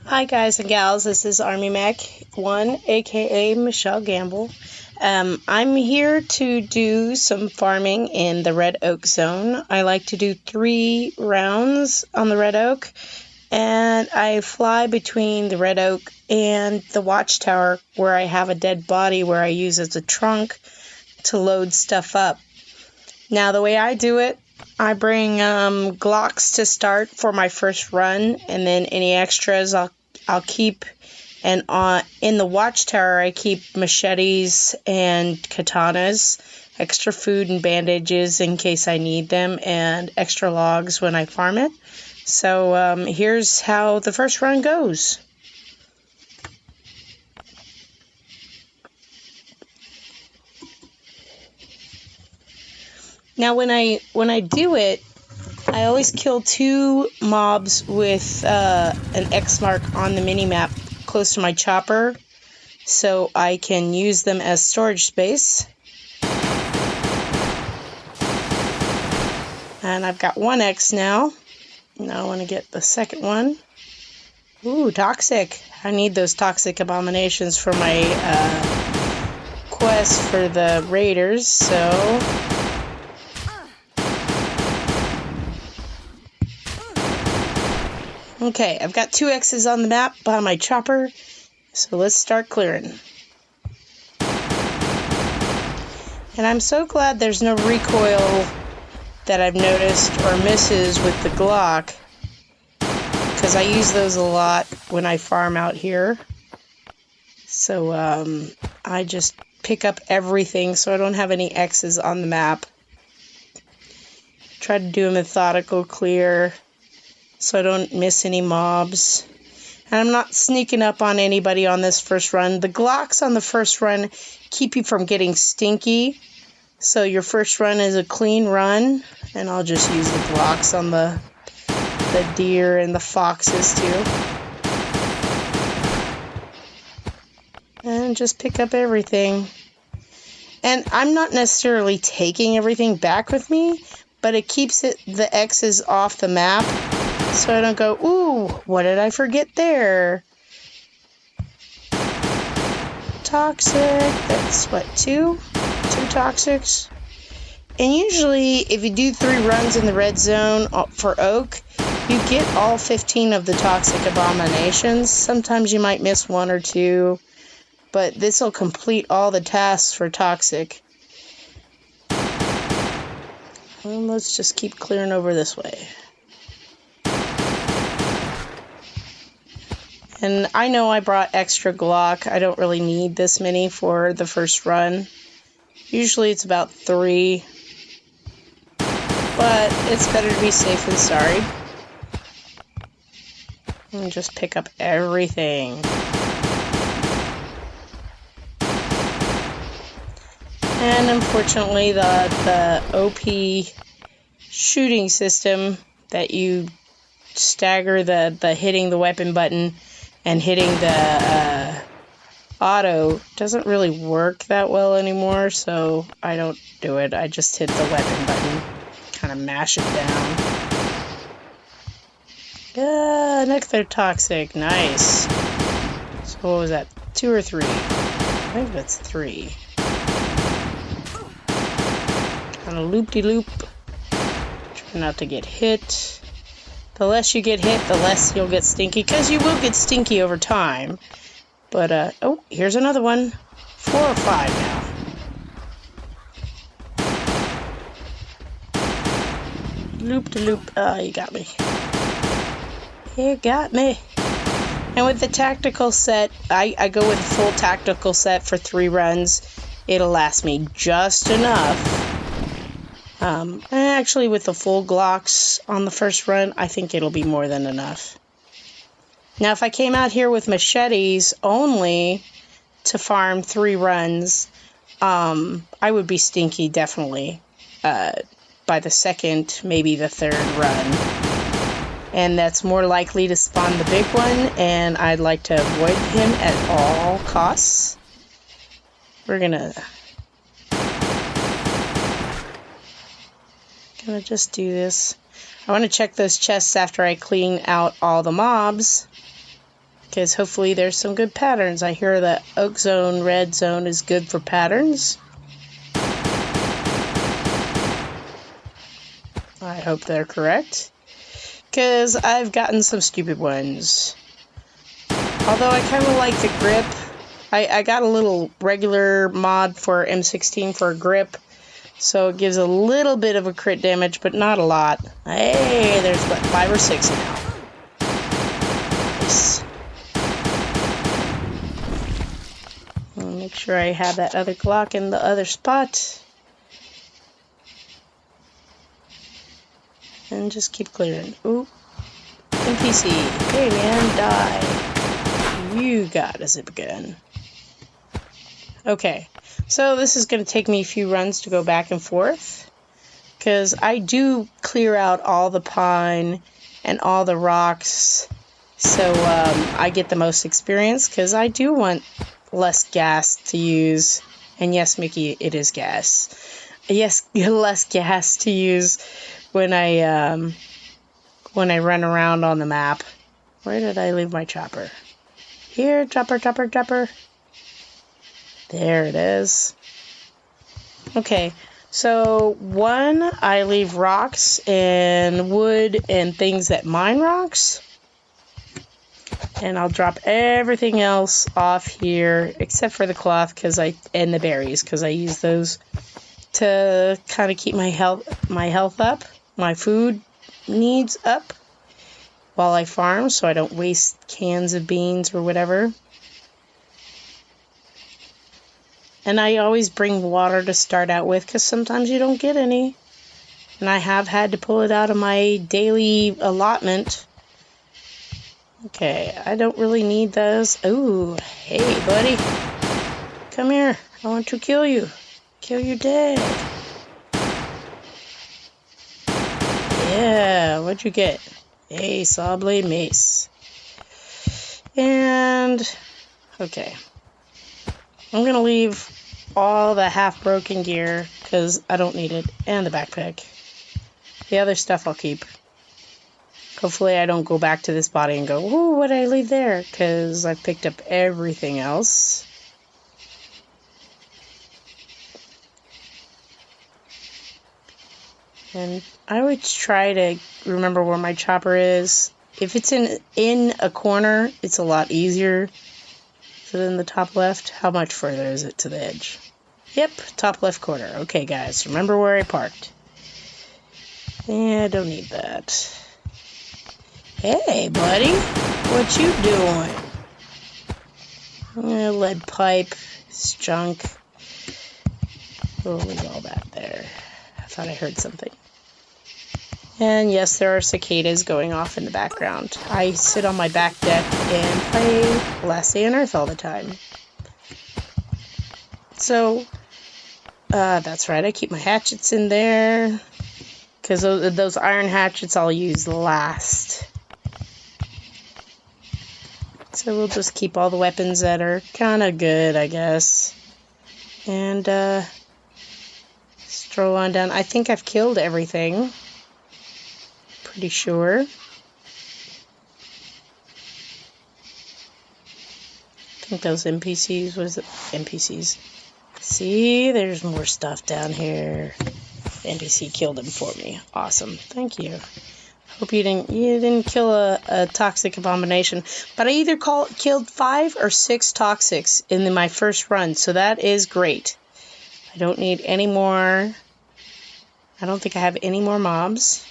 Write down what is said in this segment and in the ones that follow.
Hi guys and gals, this is Army Mac 1, aka Michelle Gamble. I'm here to do some farming in the Red Oak zone. I like to do 3 rounds on the Red Oak, and I fly between the Red Oak and the watchtower where I have a dead body where I use as a trunk to load stuff up. Now the way I do it, I bring Glocks to start for my first run, and then any extras I'll keep. And in the watchtower, I keep machetes and katanas, extra food and bandages in case I need them, and extra logs when I farm it. So here's how the first run goes. Now when I do it, I always kill 2 mobs with an X mark on the mini-map close to my chopper, so I can use them as storage space. And I've got 1 X now. Now I want to get the second one. Ooh, toxic. I need those toxic abominations for my quest for the raiders, so... Okay, I've got 2 X's on the map by my chopper, so let's start clearing. And I'm so glad there's no recoil that I've noticed or misses with the Glock, because I use those a lot when I farm out here. So I just pick up everything so I don't have any X's on the map. Try to do a methodical clear so I don't miss any mobs. And I'm not sneaking up on anybody on this first run. The Glocks on the first run keep you from getting stinky. So your first run is a clean run. And I'll just use the Glocks on the deer and the foxes too. And just pick up everything. And I'm not necessarily taking everything back with me, but it keeps the X's off the map. So I don't go, ooh, what did I forget there? Toxic, that's what, 2? 2 toxics. And usually, if you do 3 runs in the red zone for Oak, you get all 15 of the toxic abominations. Sometimes you might miss 1 or 2, but this will complete all the tasks for toxic. Well, let's just keep clearing over this way. And I know I brought extra Glock. I don't really need this many for the first run. Usually it's about 3. But it's better to be safe than sorry. And just pick up everything. And unfortunately the OP shooting system that you stagger the hitting the weapon button and hitting the auto doesn't really work that well anymore, so I don't do it. I just hit the weapon button, kind of mash it down. Another toxic, nice. So what was that, 2 or 3? I think that's 3. Kind of loop-de-loop. Try not to get hit. The less you get hit, the less you'll get stinky, because you will get stinky over time. But, oh, here's another one. 4 or 5 now. Loop-de-loop. Oh, you got me. You got me. And with the tactical set, I go with a full tactical set for 3 runs. It'll last me just enough. And actually, with the full Glocks on the first run, I think it'll be more than enough. Now, if I came out here with machetes only to farm 3 runs, I would be stinky, definitely, by the second, maybe the 3rd run. And that's more likely to spawn the big one, and I'd like to avoid him at all costs. We're gonna just do this. I want to check those chests after I clean out all the mobs. because hopefully there's some good patterns. I hear that oak zone, red zone is good for patterns. I hope they're correct, because I've gotten some stupid ones. Although I kind of like the grip. I got a little regular mod for M16 for a grip, so it gives a little bit of a crit damage, but not a lot. Hey, there's what, 5 or 6 now. Nice. I'll make sure I have that other Glock in the other spot. And just keep clearing. Ooh. NPC. Hey man, die. You got a zip gun. Okay. So this is going to take me a few runs to go back and forth, because I do clear out all the pine and all the rocks, so I get the most experience, because I do want less gas to use. And yes, Mickey, it is gas. Yes, less gas to use when I run around on the map. Where did I leave my chopper? Here, chopper, chopper, chopper. There it is. Okay, so one, I leave rocks and wood and things that mine rocks. And I'll drop everything else off here except for the cloth and the berries, because I use those to kind of keep my health up, my food needs up while I farm, so I don't waste cans of beans or whatever. And I always bring water to start out with, because sometimes you don't get any. And I have had to pull it out of my daily allotment. Okay, I don't really need those. Ooh, hey, buddy. Come here. I want to kill you. Kill your dad. Yeah, what'd you get? Hey, saw blade mace. And, okay. I'm going to leave all the half-broken gear, because I don't need it, and the backpack. The other stuff I'll keep. Hopefully I don't go back to this body and go, ooh, what did I leave there? Because I've picked up everything else. And I always try to remember where my chopper is. If it's in a corner, it's a lot easier. So then the top left, how much further is it to the edge? Yep, top left corner. Okay, guys, remember where I parked. Yeah, I don't need that. Hey, buddy, what you doing? Lead pipe, it's junk. We'll leave all that there. I thought I heard something. And yes, there are cicadas going off in the background. I sit on my back deck and play Last Day on Earth all the time. So, that's right, I keep my hatchets in there, because those iron hatchets I'll use last. So we'll just keep all the weapons that are kind of good, I guess. And, stroll on down. I think I've killed everything. Pretty sure. I think those NPCs, was it? NPCs. See, there's more stuff down here. The NPC killed him for me. Awesome. Thank you. Hope you didn't kill a toxic abomination. But I either killed 5 or 6 toxics in my first run, so that is great. I don't need any more. I don't think I have any more mobs.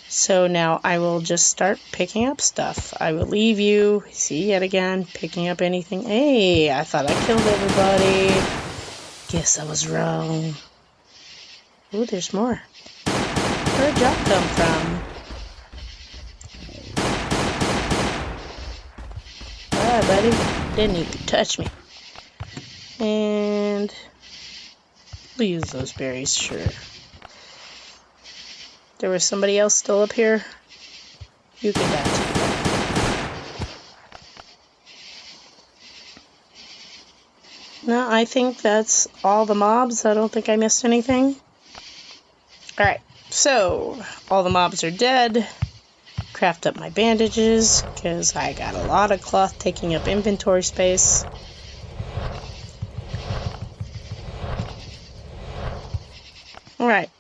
So now I will just start picking up stuff. I will leave you. See, yet again, picking up anything. Hey, I thought I killed everybody. Guess I was wrong. Ooh, there's more. Where'd y'all come from? Bye, buddy. Didn't even touch me. And we'll use those berries, sure. There was somebody else still up here. You get back to me. No, I think that's all the mobs. I don't think I missed anything. Alright, so all the mobs are dead. craft up my bandages because I got a lot of cloth taking up inventory space. Alright.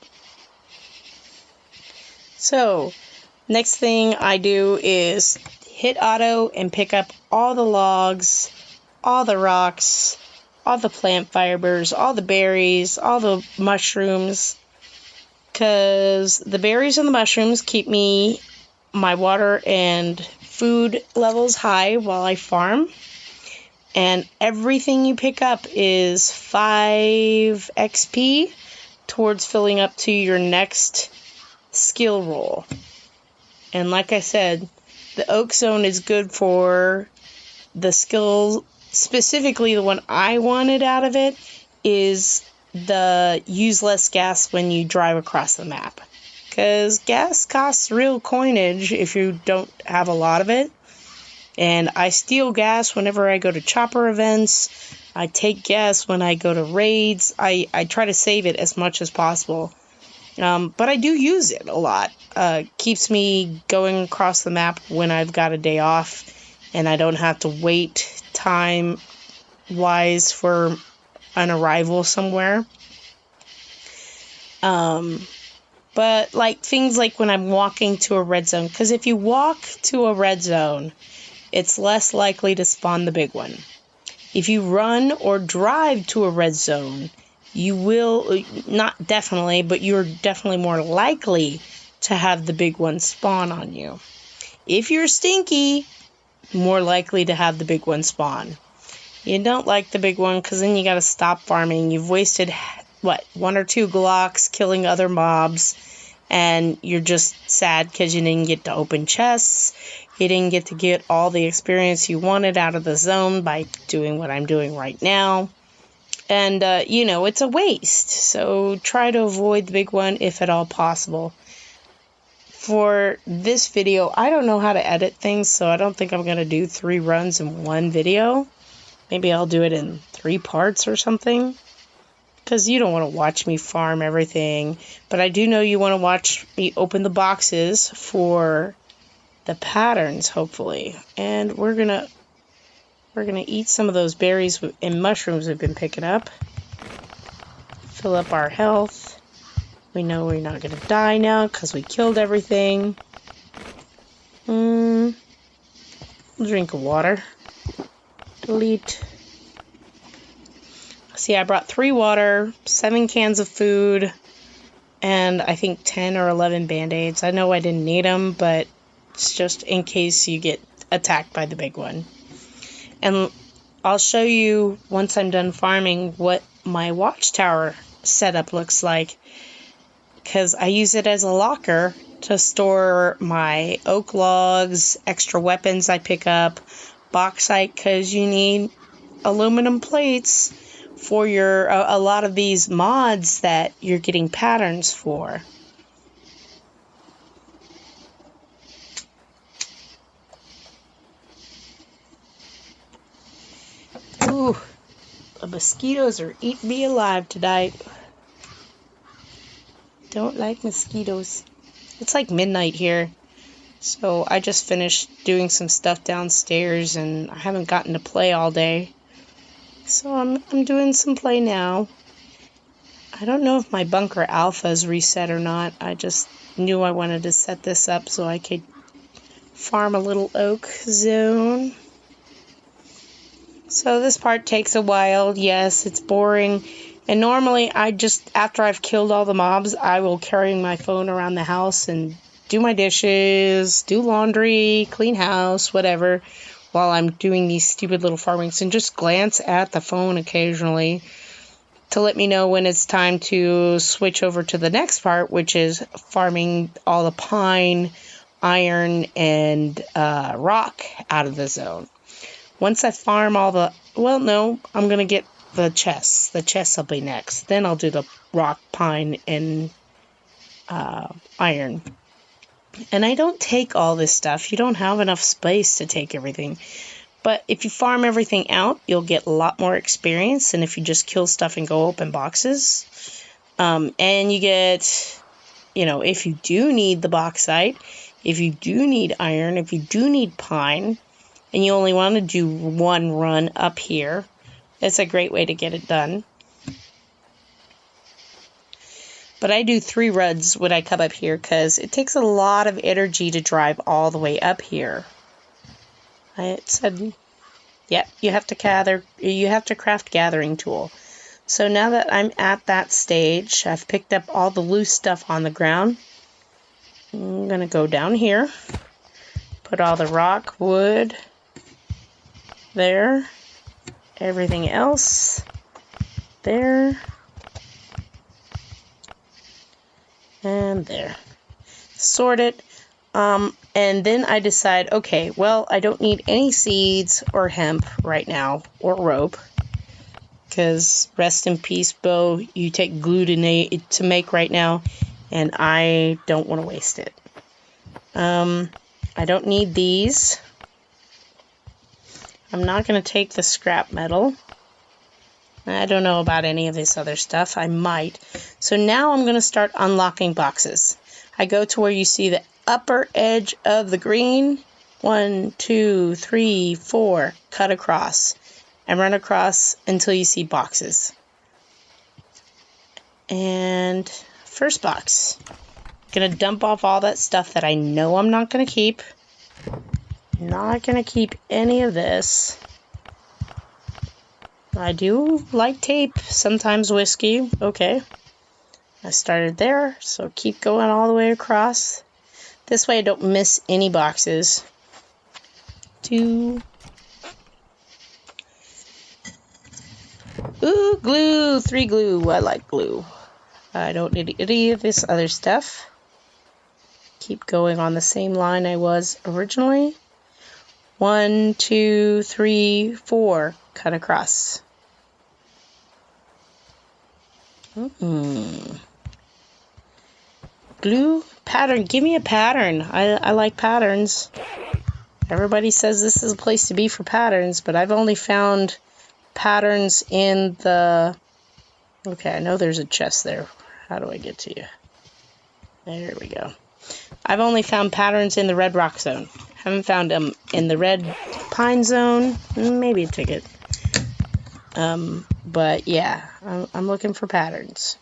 So, next thing I do is hit auto and pick up all the logs, all the rocks, all the plant fibers, all the berries, all the mushrooms, because the berries and the mushrooms keep my water and food levels high while I farm. And everything you pick up is 5 XP towards filling up to your next skill roll. And like I said, the oak zone is good for the skill. Specifically, the one I wanted out of it is the use less gas when you drive across the map. Because gas costs real coinage if you don't have a lot of it. And I steal gas whenever I go to chopper events. I take gas when I go to raids. I try to save it as much as possible. But I do use it a lot. Keeps me going across the map when I've got a day off. And I don't have to wait time-wise for an arrival somewhere. But like things like when I'm walking to a red zone. Because if you walk to a red zone, it's less likely to spawn the big one. If you run or drive to a red zone, you will, not definitely, but you're definitely more likely to have the big one spawn on you. If you're stinky, more likely to have the big one spawn. You don't like the big one because then you got to stop farming. You've wasted, 1 or 2 Glocks killing other mobs, and you're just sad because you didn't get to open chests. You didn't get to get all the experience you wanted out of the zone by doing what I'm doing right now. And, it's a waste. So try to avoid the big one if at all possible. For this video, I don't know how to edit things, so I don't think I'm going to do 3 runs in one video. Maybe I'll do it in 3 parts or something. Because you don't want to watch me farm everything. But I do know you want to watch me open the boxes for the patterns, hopefully. And we're gonna eat some of those berries and mushrooms we've been picking up. Fill up our health. We know we're not gonna die now because we killed everything. Drink of water. Delete. See, I brought 3 water, 7 cans of food, and I think 10 or 11 band-aids. I know I didn't need them, but it's just in case you get attacked by the big one. And I'll show you, once I'm done farming, what my watchtower setup looks like. Because I use it as a locker to store my oak logs, extra weapons I pick up, bauxite, because you need aluminum plates for a lot of these mods that you're getting patterns for. Ooh, the mosquitoes are eating me alive tonight. Don't like mosquitoes. It's like midnight here, so I just finished doing some stuff downstairs and I haven't gotten to play all day. So I'm doing some play now. I don't know if my bunker alpha is reset or not. I just knew I wanted to set this up so I could farm a little oak zone. So this part takes a while. Yes, it's boring. And normally after I've killed all the mobs, I will carry my phone around the house and do my dishes, do laundry, clean house, whatever, while I'm doing these stupid little farmings, and just glance at the phone occasionally to let me know when it's time to switch over to the next part, which is farming all the pine, iron, and rock out of the zone. Once I farm all the... Well, no, I'm going to get the chests. The chests will be next. Then I'll do the rock, pine, and iron. And I don't take all this stuff. You don't have enough space to take everything. But if you farm everything out, you'll get a lot more experience than if you just kill stuff and go open boxes. And you get, if you do need the bauxite, if you do need iron, if you do need pine, and you only want to do one run up here, it's a great way to get it done. But I do 3 runs when I come up here because it takes a lot of energy to drive all the way up here. It said, yep, you have to craft gathering tool. So now that I'm at that stage, I've picked up all the loose stuff on the ground. I'm going to go down here, put all the rock, wood there, everything else there, and there. Sort it. And then I decide, okay, well, I don't need any seeds or hemp right now, or rope. Because rest in peace, bow, you take glue to make right now, and I don't want to waste it. I don't need these. I'm not going to take the scrap metal. I don't know about any of this other stuff. I might. So now I'm going to start unlocking boxes. I go to where you see the upper edge of the green. 1, 2, 3, 4. Cut across. And run across until you see boxes. And first box. Gonna dump off all that stuff that I know I'm not gonna keep. Not gonna keep any of this. I do like tape, sometimes whiskey. Okay. I started there, so keep going all the way across. This way I don't miss any boxes. 2. Ooh, glue! 3 glue. I like glue. I don't need any of this other stuff. Keep going on the same line I was originally. 1, 2, 3, 4. Cut across. Glue? Pattern. Give me a pattern. I like patterns. Everybody says this is a place to be for patterns, but I've only found patterns in the... Okay, I know there's a chest there. How do I get to you? There we go. I've only found patterns in the red rock zone. Haven't found them in the red pine zone. Maybe a ticket. But yeah, I'm looking for patterns.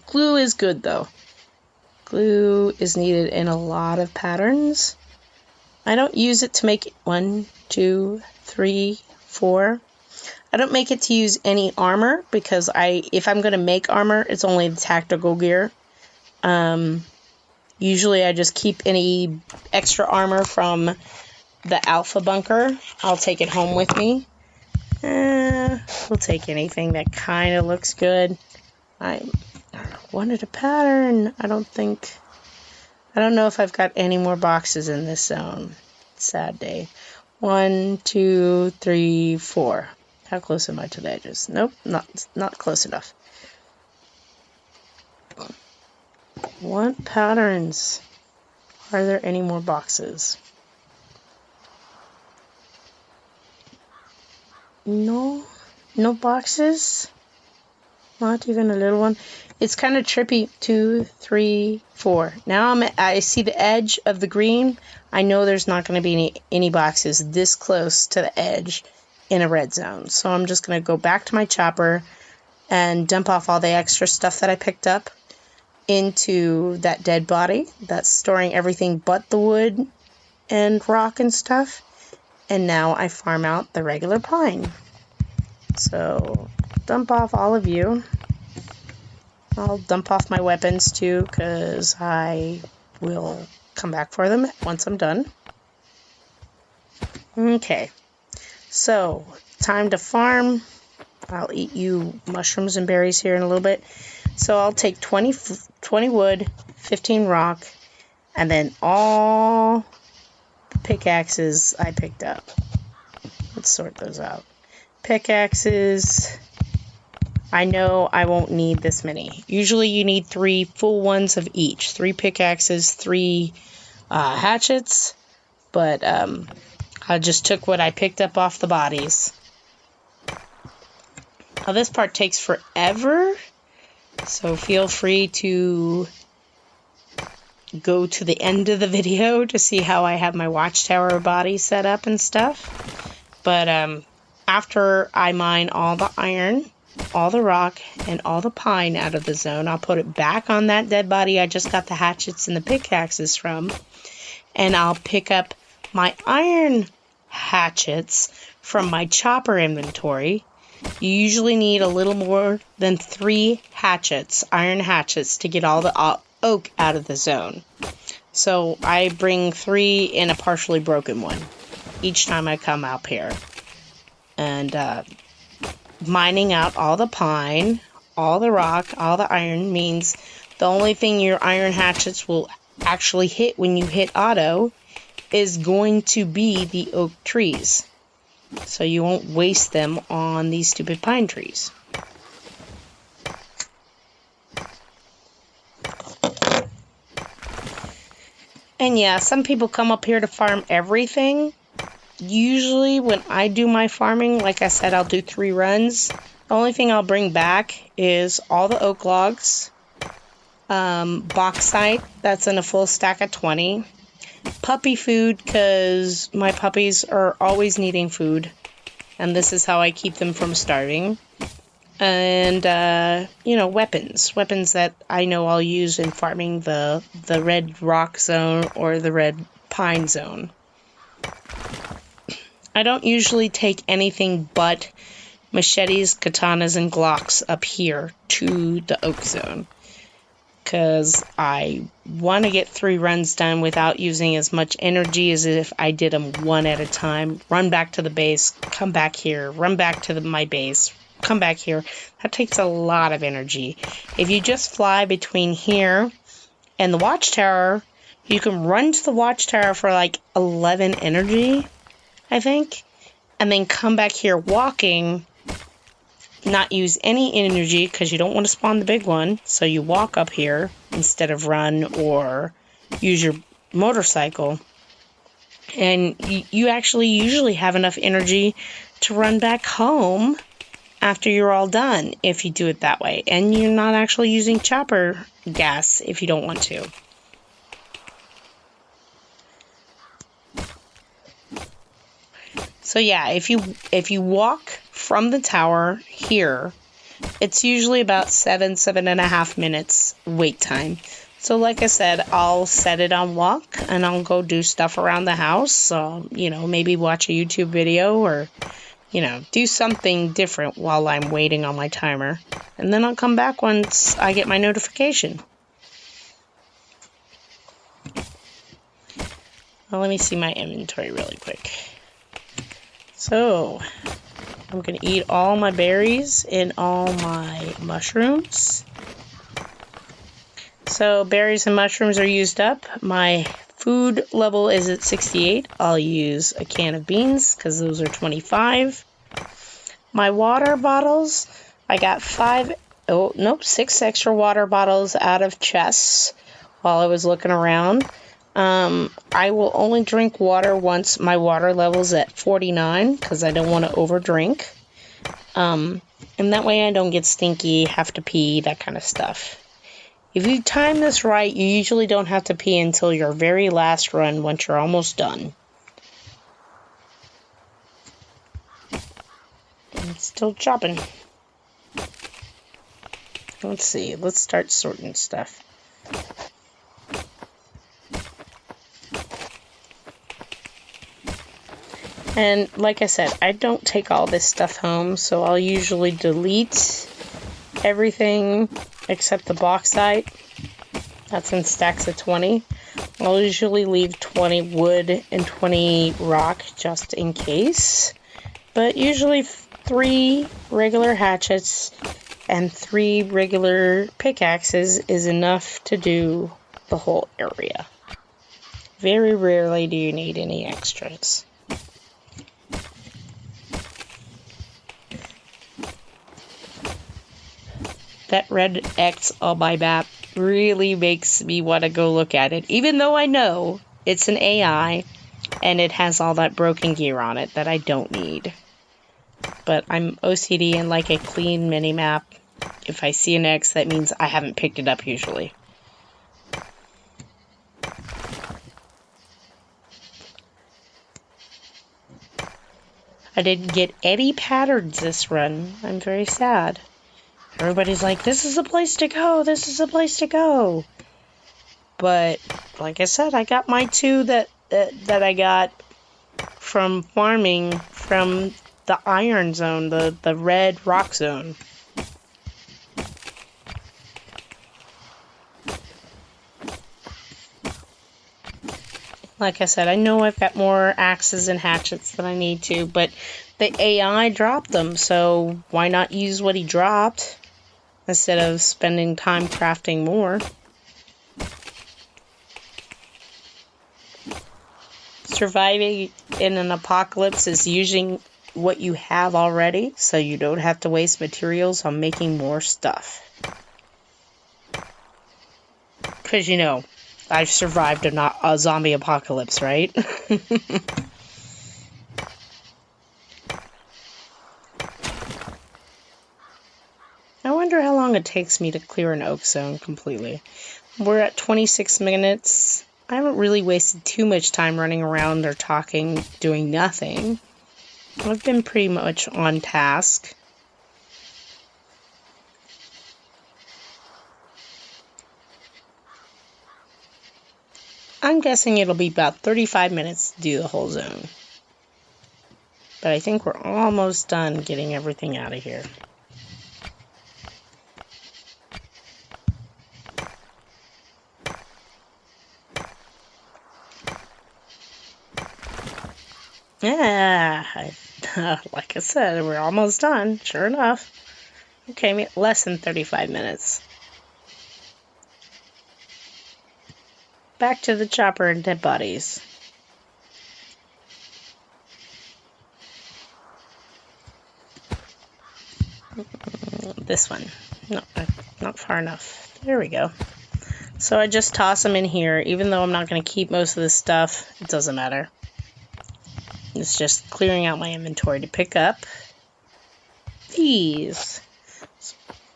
Glue is good though. Glue is needed in a lot of patterns. I don't use it to make 1, 2, 3, 4. I don't make it to use any armor because if I'm going to make armor, it's only the tactical gear. Usually I just keep any extra armor from the alpha bunker. I'll take it home with me. We'll take anything that kind of looks good. I wanted a pattern. I don't know if I've got any more boxes in this zone. Sad day. 1, 2, 3, 4. How close am I to the edges? Nope, not close enough. Want patterns. Are there any more boxes? No boxes. Not even a little one. It's kind of trippy. 2, 3, 4. Now I see the edge of the green. I know there's not going to be any boxes this close to the edge in a red zone. So I'm just going to go back to my chopper and dump off all the extra stuff that I picked up into that dead body. That's storing everything but the wood and rock and stuff. And now I farm out the regular pine. So dump off all of you. I'll dump off my weapons too because I will come back for them once I'm done. Okay, so time to farm. I'll eat you mushrooms and berries here in a little bit. So I'll take 20 wood, 15 rock, and then all the pickaxes I picked up. Let's sort those out. Pickaxes. I know I won't need this many. Usually you need 3 full ones of each. 3 pickaxes, 3 hatchets. But I just took what I picked up off the bodies. Now this part takes forever. So feel free to go to the end of the video to see how I have my watchtower body set up and stuff. But after I mine all the iron, all the rock, and all the pine out of the zone, I'll put it back on that dead body I just got the hatchets and the pickaxes from, and I'll pick up my iron hatchets from my chopper inventory. You usually need a little more than 3 hatchets, iron hatchets, to get all the oak out of the zone. So I bring 3 in a partially broken one each time I come up here. And mining out all the pine, all the rock, all the iron means the only thing your iron hatchets will actually hit when you hit auto is going to be the oak trees. So you won't waste them on these stupid pine trees. And yeah, some people come up here to farm everything. Usually when I do my farming, like I said, I'll do 3 runs. The only thing I'll bring back is all the oak logs, bauxite, that's in a full stack of 20, puppy food, because my puppies are always needing food, and this is how I keep them from starving, and, weapons that I know I'll use in farming the red rock zone or the red pine zone. I don't usually take anything but machetes, katanas, and Glocks up here to the oak zone, because I want to get 3 runs done without using as much energy as if I did them one at a time. Run back to the base, come back here, run back to my base, come back here. That takes a lot of energy. If you just fly between here and the watchtower, you can run to the watchtower for like 11 energy, I think, and then come back here walking, not use any energy because you don't want to spawn the big one, so you walk up here instead of run or use your motorcycle, and you actually usually have enough energy to run back home after you're all done if you do it that way, and you're not actually using chopper gas if you don't want to. So yeah, if you walk from the tower here, it's usually about 7.5 minutes wait time. So like I said, I'll set it on walk and I'll go do stuff around the house. So, maybe watch a YouTube video or, do something different while I'm waiting on my timer. And then I'll come back once I get my notification. Well, let me see my inventory really quick. So, I'm going to eat all my berries and all my mushrooms. So, berries and mushrooms are used up. My food level is at 68. I'll use a can of beans because those are 25. My water bottles, I got 6 extra water bottles out of chests while I was looking around. I will only drink water once my water level's at 49 because I don't want to overdrink. And that way I don't get stinky, have to pee, that kind of stuff. If you time this right, you usually don't have to pee until your very last run once you're almost done. And it's still chopping. Let's see, let's start sorting stuff. And like I said, I don't take all this stuff home, so I'll usually delete everything except the bauxite. That's in stacks of 20. I'll usually leave 20 wood and 20 rock just in case. But usually 3 regular hatchets and 3 regular pickaxes is enough to do the whole area. Very rarely do you need any extras. That red X on my map really makes me want to go look at it, even though I know it's an AI and it has all that broken gear on it that I don't need. But I'm OCD and like a clean mini-map. If I see an X, that means I haven't picked it up usually. I didn't get any patterns this run. I'm very sad. Everybody's like, this is the place to go. This is the place to go. But like I said, I got my 2 that I got from farming from the iron zone, the red rock zone. Like I said, I know I've got more axes and hatchets than I need to, but the AI dropped them, so why not use what he dropped instead of spending time crafting more? Surviving in an apocalypse is using what you have already, so you don't have to waste materials on making more stuff. Because, you know, I've survived a zombie apocalypse, right? I wonder how long it takes me to clear an oak zone completely. We're at 26 minutes. I haven't really wasted too much time running around or talking, doing nothing. I've been pretty much on task. I'm guessing it'll be about 35 minutes to do the whole zone. But I think we're almost done getting everything out of here. Yeah, like I said, we're almost done, sure enough. Okay, less than 35 minutes. Back to the chopper and dead bodies. This one. No, not far enough. There we go. So I just toss them in here. Even though I'm not going to keep most of this stuff, it doesn't matter. It's just clearing out my inventory to pick up these.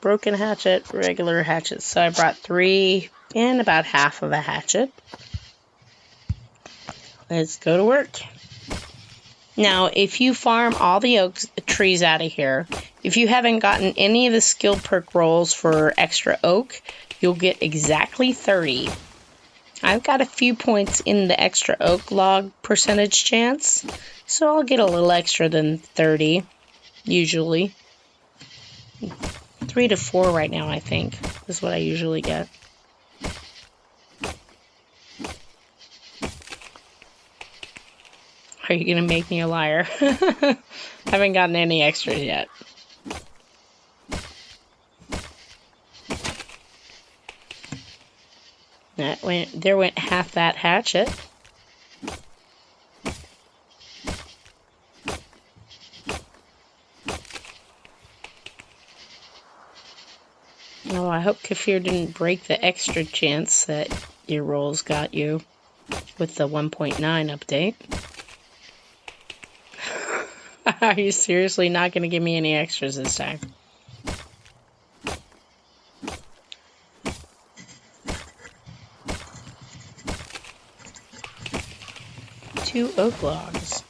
Broken hatchet, regular hatchet. So I brought 3 and about half of a hatchet. Let's go to work. Now, if you farm all the oak trees out of here, if you haven't gotten any of the skill perk rolls for extra oak, you'll get exactly 30. I've got a few points in the extra oak log percentage chance, so I'll get a little extra than 30, usually. 3 to 4 right now, I think, is what I usually get. Are you going to make me a liar? Haven't gotten any extras yet. There went half that hatchet. Oh, I hope Kefir didn't break the extra chance that your rolls got you with the 1.9 update. Are you seriously not going to give me any extras this time? Two oak logs.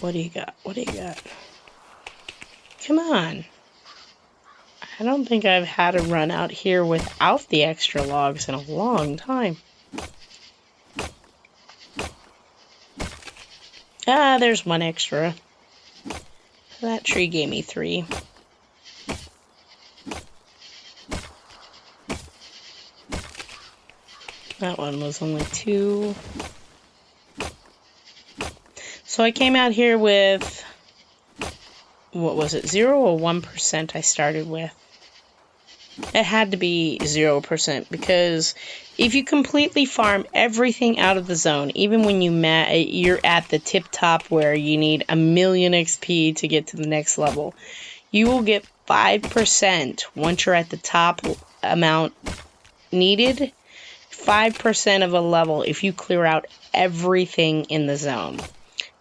What do you got? What do you got? Come on. I don't think I've had a run out here without the extra logs in a long time. Ah, there's one extra. That tree gave me 3. That one was only 2. So I came out here with, what was it, 0 or 1% I started with? It had to be 0% because if you completely farm everything out of the zone, even when you're at the tip top where you need 1,000,000 XP to get to the next level, you will get 5% once you're at the top amount needed. 5% of a level if you clear out everything in the zone.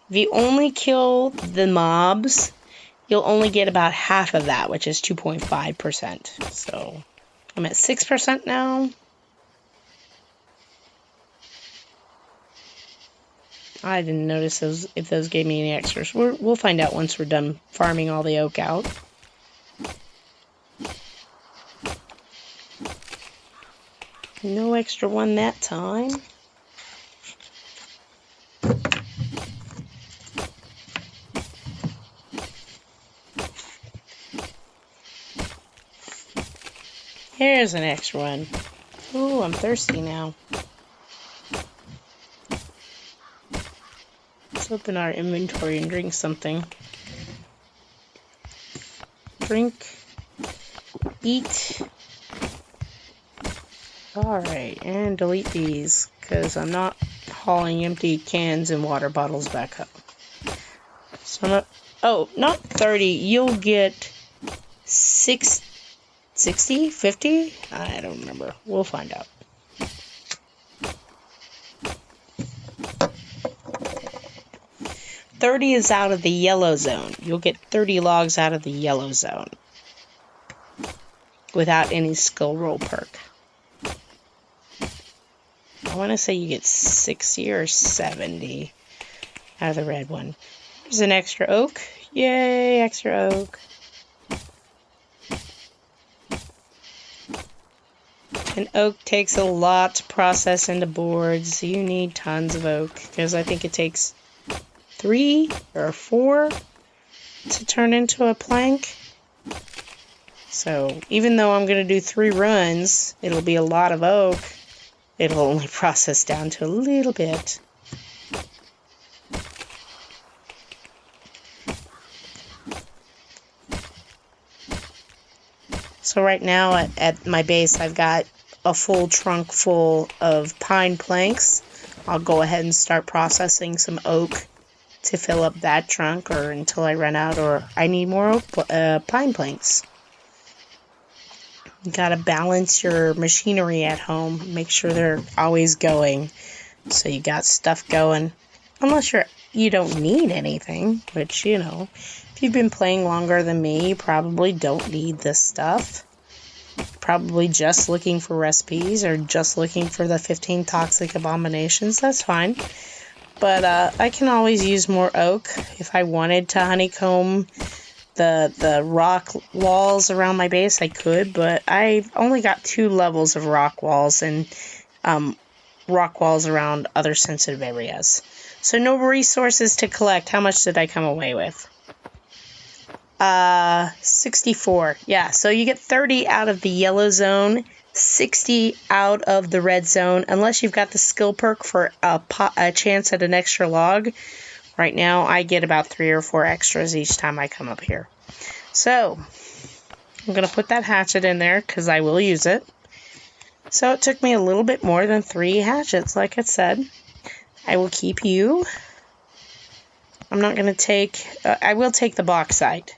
If you only kill the mobs you'll only get about half of that, which is 2.5%. So I'm at 6% now. I didn't notice if those gave me any extras. We'll find out once we're done farming all the oak out. No extra one that time. Here's an extra one. Ooh, I'm thirsty now. Let's open our inventory and drink something. Drink. Eat. Alright, and delete these, because I'm not hauling empty cans and water bottles back up. So not 30, you'll get 60, 50? I don't remember. We'll find out. $30 is out of the yellow zone. You'll get 30 logs out of the yellow zone without any skill roll perk. I want to say you get 60 or 70 out of the red one. There's an extra oak. Yay, extra oak. And oak takes a lot to process into boards. You need tons of oak, because I think it takes 3 or 4 to turn into a plank. So even though I'm going to do 3 runs, it'll be a lot of oak. It'll only process down to a little bit. So right now at my base, I've got a full trunk full of pine planks. I'll go ahead and start processing some oak to fill up that trunk, or until I run out or I need more oak, pine planks. You gotta balance your machinery at home. Make sure they're always going, so you got stuff going. Unless you don't need anything, which, you know, if you've been playing longer than me, you probably don't need this stuff. Probably just looking for recipes or just looking for the 15 toxic abominations. That's fine. But I can always use more oak if I wanted to honeycomb the rock walls around my base. I could, but I've only got 2 levels of rock walls and rock walls around other sensitive areas. So no resources to collect. How much did I come away with? 64. Yeah, so you get 30 out of the yellow zone, 60 out of the red zone, unless you've got the skill perk for a chance at an extra log. Right now, I get about 3 or 4 extras each time I come up here. So, I'm going to put that hatchet in there because I will use it. So, it took me a little bit more than 3 hatchets, like I said. I will keep you. I'm not going to take... I will take the bauxite,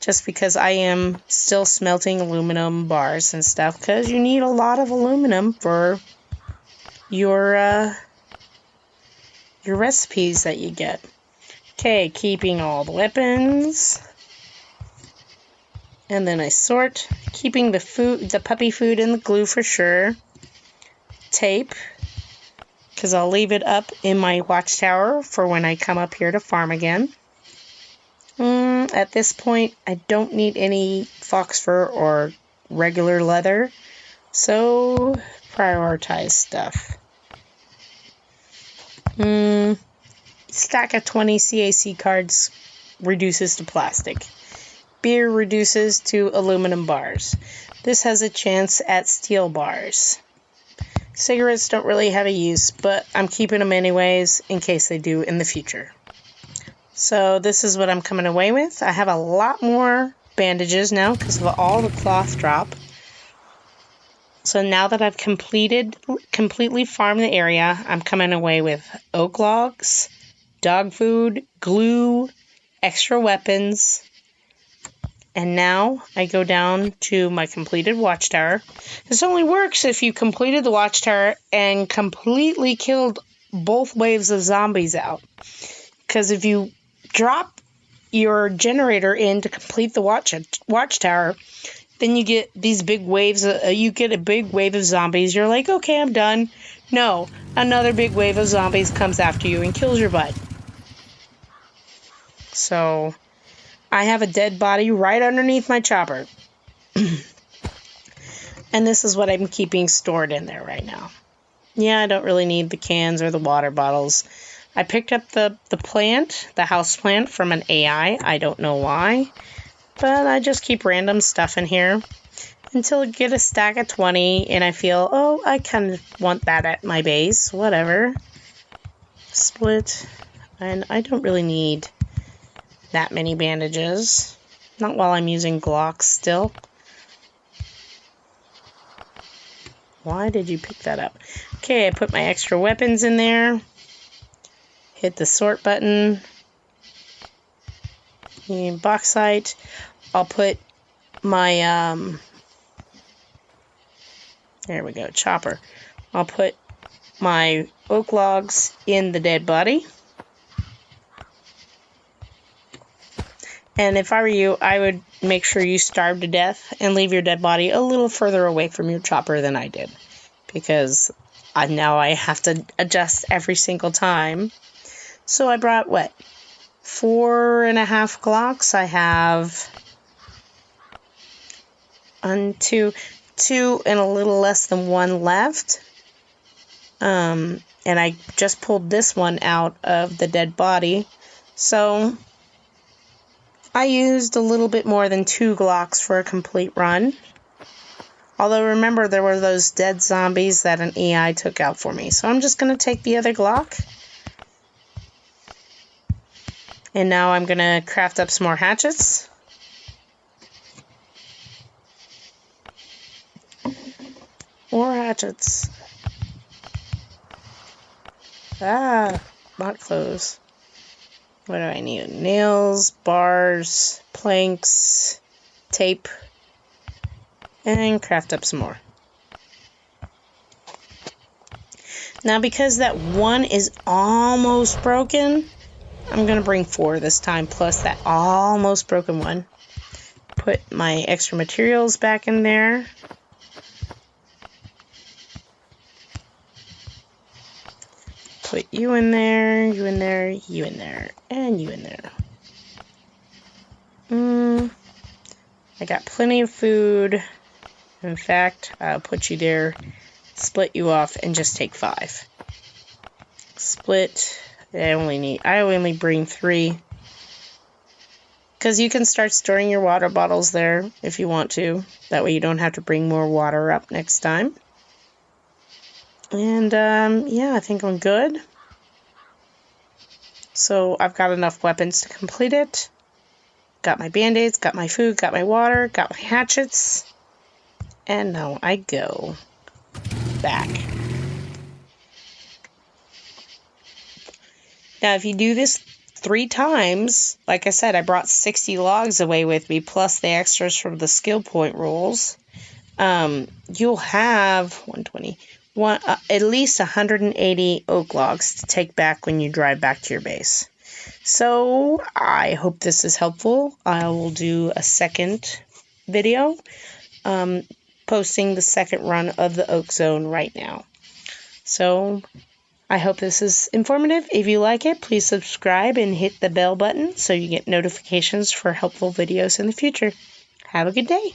just because I am still smelting aluminum bars and stuff, because you need a lot of aluminum for your recipes that you get. Okay, keeping all the weapons. And then I sort, keeping the puppy food and the glue for sure. Tape, because I'll leave it up in my watchtower for when I come up here to farm again. At this point, I don't need any fox fur or regular leather, so prioritize stuff. Stack of 20 CAC cards reduces to plastic. Beer reduces to aluminum bars. This has a chance at steel bars. Cigarettes don't really have a use, but I'm keeping them anyways in case they do in the future. So this is what I'm coming away with. I have a lot more bandages now because of all the cloth drop. So now that I've completely farmed the area, I'm coming away with oak logs, dog food, glue, extra weapons. And now I go down to my completed watchtower. This only works if you completed the watchtower and completely killed both waves of zombies out. Because if you drop your generator in to complete the watchtower, then you get these big waves. You get a big wave of zombies. You're like, okay, I'm done. No, another big wave of zombies comes after you and kills your butt. So I have a dead body right underneath my chopper. And this is what I'm keeping stored in there right now. Yeah, I don't really need the cans or the water bottles. I picked up the plant, the house plant, from an AI. I don't know why. But I just keep random stuff in here until I get a stack of 20 and I feel, oh, I kind of want that at my base. Whatever. Split. And I don't really need that many bandages. Not while I'm using Glocks still. Why did you pick that up? Okay, I put my extra weapons in there. Hit the sort button. Bauxite. I'll put my, there we go, chopper. I'll put my oak logs in the dead body. And if I were you, I would make sure you starve to death and leave your dead body a little further away from your chopper than I did. Because now I have to adjust every single time. So I brought, 4.5 Glocks? I have two and a little less than one left. And I just pulled this one out of the dead body. So I used a little bit more than 2 Glocks for a complete run. Although remember, there were those dead zombies that an AI took out for me. So I'm just going to take the other Glock. And now I'm going to craft up some more hatchets. More hatchets. Not clothes. What do I need? Nails, bars, planks, tape, and craft up some more. Now, because that one is almost broken, I'm going to bring 4 this time, plus that almost broken one. Put my extra materials back in there. Put you in there, you in there, you in there, and you in there. I got plenty of food. In fact, I'll put you there, split you off, and just take 5. Split. I only bring 3. Because you can start storing your water bottles there if you want to. That way you don't have to bring more water up next time. And, yeah, I think I'm good. So I've got enough weapons to complete it. Got my band-aids, got my food, got my water, got my hatchets. And now I go back. Now, if you do this 3 times, like I said, I brought 60 logs away with me, plus the extras from the skill point rolls. You'll have 120, at least 180 oak logs to take back when you drive back to your base. So I hope this is helpful. I will do a second video posting the second run of the Oak Zone right now. So I hope this is informative. If you like it, please subscribe and hit the bell button so you get notifications for helpful videos in the future. Have a good day.